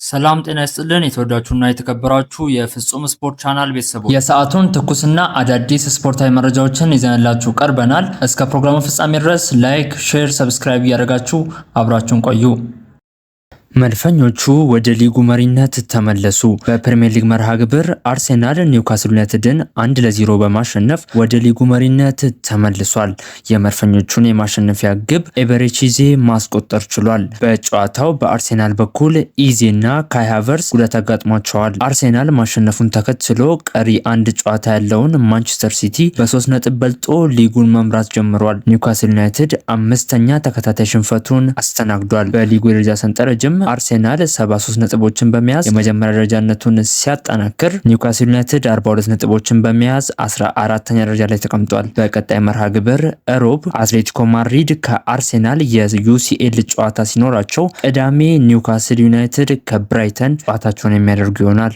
ሰላም ጤና ይስጥልን የተወዳችሁና የተከበራችሁ የፍጹም ስፖርት ቻናል ቤተሰቦች የሰዓቱን ትኩስና አዳዲስ ስፖርታዊ መረጃዎችን ይዘንላችሁ ቀርበናል። እስከ ፕሮግራሙ ፍጻሜ ድረስ ላይክ፣ ሼር፣ ሰብስክራይብ እያደረጋችሁ አብራችሁን ቆዩ። መድፈኞቹ ወደ ሊጉ መሪነት ተመለሱ። በፕሪሚየር ሊግ መርሃ ግብር አርሴናል ኒውካስል ዩናይትድን 1-0 በማሸነፍ ወደ ሊጉ መሪነት ተመልሷል። የመድፈኞቹን የማሸነፊያ ግብ ኤበሬቺዜ ማስቆጠር ችሏል። በጨዋታው በአርሴናል በኩል ኢዜና ካይ ሃቨርትዝ ጉዳት አጋጥሟቸዋል። አርሴናል ማሸነፉን ተከትሎ ቀሪ አንድ ጨዋታ ያለውን ማንቸስተር ሲቲ በ3 ነጥብ በልጦ ሊጉን መምራት ጀምሯል። ኒውካስል ዩናይትድ 5ኛ ተከታታይ ሽንፈቱን አስተናግዷል። በሊጉ የደረጃ ሰንጠረዥም አርሴናል 73 ነጥቦችን በመያዝ የመጀመሪያ ደረጃነቱን ሲያጠናክር ኒውካስል ዩናይትድ 42 ነጥቦችን በመያዝ 14ኛ ደረጃ ላይ ተቀምጧል። በቀጣይ መርሃ ግብር ሮብ አትሌቲኮ ማድሪድ ከአርሴናል የዩሲኤል ጨዋታ ሲኖራቸው፣ ቅዳሜ ኒውካስል ዩናይትድ ከብራይተን ጨዋታቸውን የሚያደርጉ ይሆናል።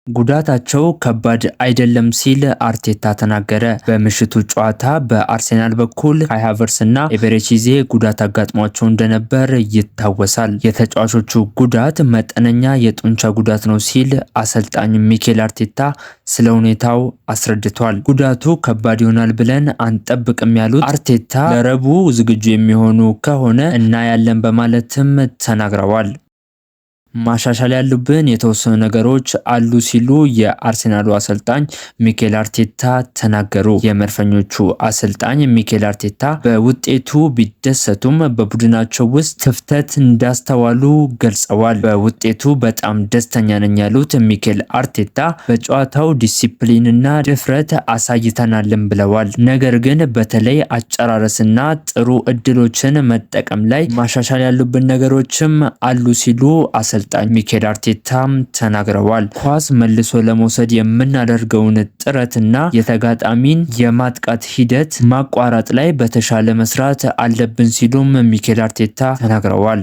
ጉዳታቸው ከባድ አይደለም ሲል አርቴታ ተናገረ። በምሽቱ ጨዋታ በአርሴናል በኩል ካይ ሃቨርትዝ እና ኤበሬቺዜ ጉዳት አጋጥሟቸው እንደነበር ይታወሳል። የተጫዋቾቹ ጉዳት መጠነኛ የጡንቻ ጉዳት ነው ሲል አሰልጣኝ ሚኬል አርቴታ ስለ ሁኔታው አስረድቷል። ጉዳቱ ከባድ ይሆናል ብለን አንጠብቅም ያሉት አርቴታ ለረቡዕ ዝግጁ የሚሆኑ ከሆነ እናያለን በማለትም ተናግረዋል። ማሻሻል ያሉብን የተወሰኑ ነገሮች አሉ ሲሉ የአርሴናሉ አሰልጣኝ ሚኬል አርቴታ ተናገሩ። የመድፈኞቹ አሰልጣኝ ሚኬል አርቴታ በውጤቱ ቢደሰቱም በቡድናቸው ውስጥ ክፍተት እንዳስተዋሉ ገልጸዋል። በውጤቱ በጣም ደስተኛ ነኝ ያሉት ሚኬል አርቴታ በጨዋታው ዲሲፕሊንና ድፍረት አሳይተናልን ብለዋል። ነገር ግን በተለይ አጨራረስና ጥሩ እድሎችን መጠቀም ላይ ማሻሻል ያሉብን ነገሮችም አሉ ሲሉ አሰልጣኝ ሚኬል አርቴታም ተናግረዋል። ኳስ መልሶ ለመውሰድ የምናደርገውን ጥረትና የተጋጣሚን የማጥቃት ሂደት ማቋረጥ ላይ በተሻለ መስራት አለብን ሲሉም ሚኬል አርቴታ ተናግረዋል።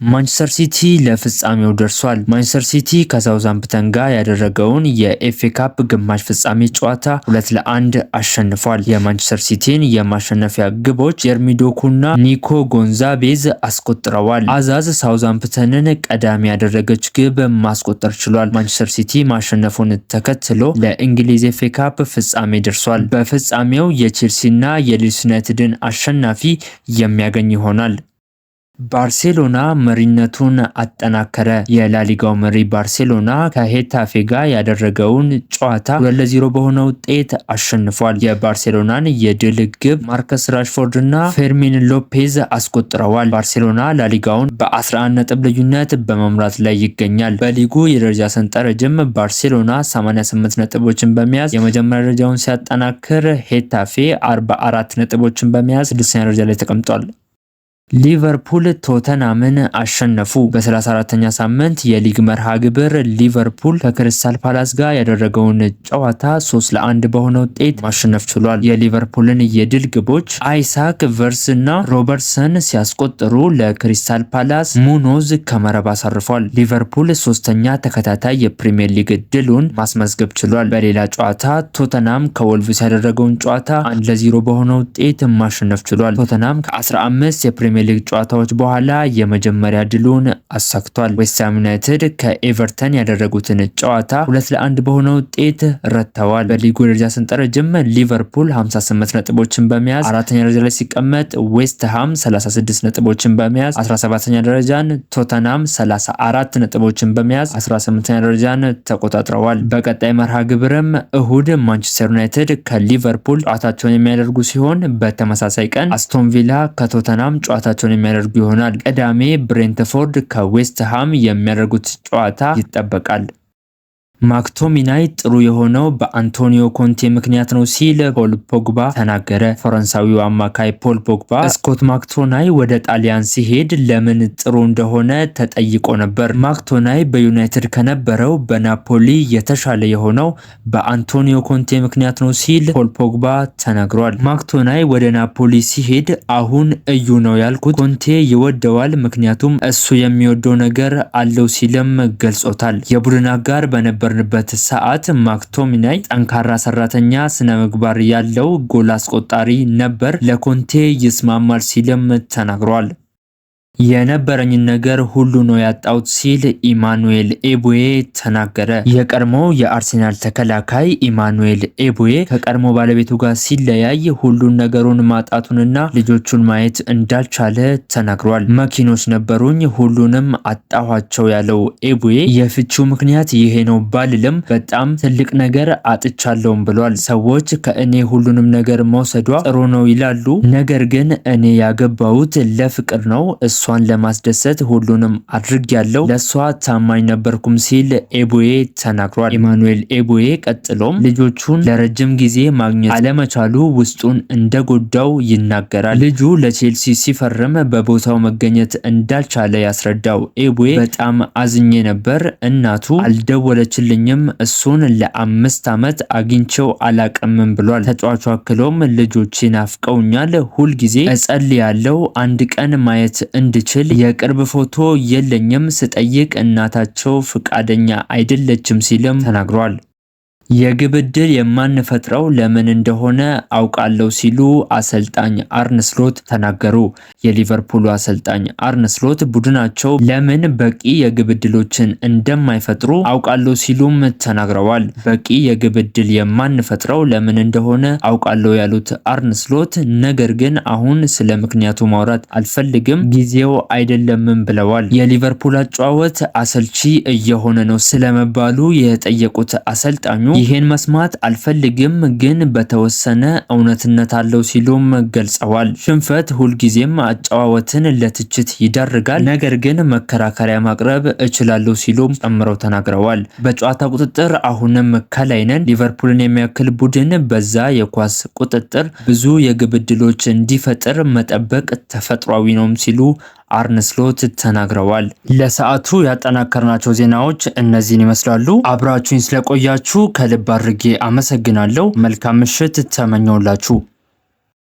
ማንቸስተር ሲቲ ለፍጻሜው ደርሷል። ማንቸስተር ሲቲ ከሳውዛምፕተን ጋር ያደረገውን የኤፍኤ ካፕ ግማሽ ፍጻሜ ጨዋታ 2-1 አሸንፏል። የማንቸስተር ሲቲን የማሸነፊያ ግቦች ጀርሚ ዶኩና ኒኮ ጎንዛቤዝ አስቆጥረዋል። አዛዝ ሳውዛምፕተንን ቀዳሚ ያደረገች ግብ ማስቆጠር ችሏል። ማንቸስተር ሲቲ ማሸነፉን ተከትሎ ለእንግሊዝ ኤፍኤ ካፕ ፍጻሜ ደርሷል። በፍጻሜው የቼልሲና የሊድስ ዩናይትድን አሸናፊ የሚያገኝ ይሆናል። ባርሴሎና መሪነቱን አጠናከረ። የላሊጋው መሪ ባርሴሎና ከሄታፌ ጋር ያደረገውን ጨዋታ 2-0 በሆነ ውጤት አሸንፏል። የባርሴሎናን የድል ግብ ማርከስ ራሽፎርድ እና ፌርሚን ሎፔዝ አስቆጥረዋል። ባርሴሎና ላሊጋውን በ11 ነጥብ ልዩነት በመምራት ላይ ይገኛል። በሊጉ የደረጃ ሰንጠረዥም ባርሴሎና 88 ነጥቦችን በመያዝ የመጀመሪያ ደረጃውን ሲያጠናክር፣ ሄታፌ 44 ነጥቦችን በመያዝ 6ኛ ደረጃ ላይ ተቀምጧል። ሊቨርፑል ቶተናምን አሸነፉ። በ34ኛ ሳምንት የሊግ መርሃ ግብር ሊቨርፑል ከክሪስታል ፓላስ ጋር ያደረገውን ጨዋታ 3-1 በሆነ ውጤት ማሸነፍ ችሏል። የሊቨርፑልን የድል ግቦች አይሳክ ቨርስ እና ሮበርትሰን ሲያስቆጥሩ ለክሪስታል ፓላስ ሙኖዝ ከመረብ አሳርፏል። ሊቨርፑል 3ኛ ተከታታይ የፕሪሚየር ሊግ ድሉን ማስመዝገብ ችሏል። በሌላ ጨዋታ ቶተናም ከወልቭስ ያደረገውን ጨዋታ 1-0 በሆነ ውጤት ማሸነፍ ችሏል። ቶተናም ከ15 የፕሪሚየር ሊግ ጨዋታዎች በኋላ የመጀመሪያ ድሉን አሳክቷል። ዌስትሃም ዩናይትድ ከኤቨርተን ያደረጉትን ጨዋታ 2-1 በሆነ ውጤት ረትተዋል። በሊጉ ደረጃ ሰንጠረዥም ሊቨርፑል 58 ነጥቦችን በመያዝ 4ኛ ደረጃ ላይ ሲቀመጥ፣ ዌስትሃም 36 ነጥቦችን በመያዝ 17ኛ ደረጃን፣ ቶተናም 34 ነጥቦችን በመያዝ 18ኛ ደረጃን ተቆጣጥረዋል። በቀጣይ መርሃ ግብርም እሁድ ማንቸስተር ዩናይትድ ከሊቨርፑል ጨዋታቸውን የሚያደርጉ ሲሆን በተመሳሳይ ቀን አስቶን ቪላ ከቶተናም ጨዋታቸውን የሚያደርጉ ይሆናል። ቅዳሜ ብሬንትፎርድ ከዌስትሃም የሚያደርጉት ጨዋታ ይጠበቃል። ማክቶሚናይ ጥሩ የሆነው በአንቶኒዮ ኮንቴ ምክንያት ነው ሲል ፖል ፖግባ ተናገረ። ፈረንሳዊው አማካይ ፖል ፖግባ ስኮት ማክቶናይ ወደ ጣሊያን ሲሄድ ለምን ጥሩ እንደሆነ ተጠይቆ ነበር። ማክቶናይ በዩናይትድ ከነበረው በናፖሊ የተሻለ የሆነው በአንቶኒዮ ኮንቴ ምክንያት ነው ሲል ፖል ፖግባ ተናግሯል። ማክቶናይ ወደ ናፖሊ ሲሄድ አሁን እዩ ነው ያልኩት፣ ኮንቴ ይወደዋል ምክንያቱም እሱ የሚወደው ነገር አለው ሲልም ገልጾታል። የቡድን አጋር በነበር በነበርንበት ሰዓት ማክቶሚናይ ጠንካራ ሰራተኛ፣ ስነ ምግባር ያለው ጎል አስቆጣሪ ነበር፣ ለኮንቴ ይስማማል ሲልም ተናግሯል። የነበረኝን ነገር ሁሉ ነው ያጣሁት ሲል ኢማኑኤል ኤቡዌ ተናገረ። የቀድሞው የአርሴናል ተከላካይ ኢማኑኤል ኤቡዌ ከቀድሞ ባለቤቱ ጋር ሲለያይ ሁሉን ነገሩን ማጣቱንና ልጆቹን ማየት እንዳልቻለ ተናግሯል። መኪኖች ነበሩኝ፣ ሁሉንም አጣኋቸው ያለው ኤቡዌ የፍቺው ምክንያት ይሄ ነው ባልልም በጣም ትልቅ ነገር አጥቻለሁም ብሏል። ሰዎች ከእኔ ሁሉንም ነገር መውሰዷ ጥሩ ነው ይላሉ፣ ነገር ግን እኔ ያገባሁት ለፍቅር ነው። እሷን ለማስደሰት ሁሉንም አድርጌያለሁ፣ ለሷ ታማኝ ነበርኩም ሲል ኤቡዌ ተናግሯል። ኢማኑኤል ኤቡዌ ቀጥሎም ልጆቹን ለረጅም ጊዜ ማግኘት አለመቻሉ ውስጡን እንደጎዳው ይናገራል። ልጁ ለቼልሲ ሲፈርም በቦታው መገኘት እንዳልቻለ ያስረዳው ኤቡዌ በጣም አዝኜ ነበር፣ እናቱ አልደወለችልኝም፣ እሱን ለ5 ዓመት አግኝቼው አላቀምም ብሏል። ተጫዋቹ አክሎም ልጆቼ ናፍቀውኛል፣ ሁልጊዜ እጸልያለሁ አንድ ቀን ማየት እንድችል። የቅርብ ፎቶ የለኝም፣ ስጠይቅ እናታቸው ፍቃደኛ አይደለችም ሲልም ተናግሯል። የግብ ዕድል የማንፈጥረው ለምን እንደሆነ አውቃለሁ ሲሉ አሰልጣኝ አርነ ስሎት ተናገሩ። የሊቨርፑሉ አሰልጣኝ አርነ ስሎት ቡድናቸው ለምን በቂ የግብ ዕድሎችን እንደማይፈጥሩ አውቃለሁ ሲሉም ተናግረዋል። በቂ የግብ ዕድል የማንፈጥረው ለምን እንደሆነ አውቃለሁ ያሉት አርነ ስሎት ነገር ግን አሁን ስለ ምክንያቱ ማውራት አልፈልግም፣ ጊዜው አይደለምም ብለዋል። የሊቨርፑል አጨዋወት አሰልቺ እየሆነ ነው ስለመባሉ የጠየቁት አሰልጣኙ ይሄን መስማት አልፈልግም፣ ግን በተወሰነ እውነትነት አለው ሲሉም ገልጸዋል። ሽንፈት ሁልጊዜም አጨዋወትን ለትችት ይዳርጋል፣ ነገር ግን መከራከሪያ ማቅረብ እችላለሁ ሲሉም ጨምረው ተናግረዋል። በጨዋታ ቁጥጥር አሁንም ከላይ ነን። ሊቨርፑልን የሚያክል ቡድን በዛ የኳስ ቁጥጥር ብዙ የግብ ዕድሎች እንዲፈጥር መጠበቅ ተፈጥሯዊ ነው ሲሉ አርነ ስሎት ተናግረዋል። ለሰዓቱ ያጠናከርናቸው ዜናዎች እነዚህን ይመስላሉ። አብራችሁኝ ስለቆያችሁ ከልብ አድርጌ አመሰግናለሁ። መልካም ምሽት ተመኘውላችሁ።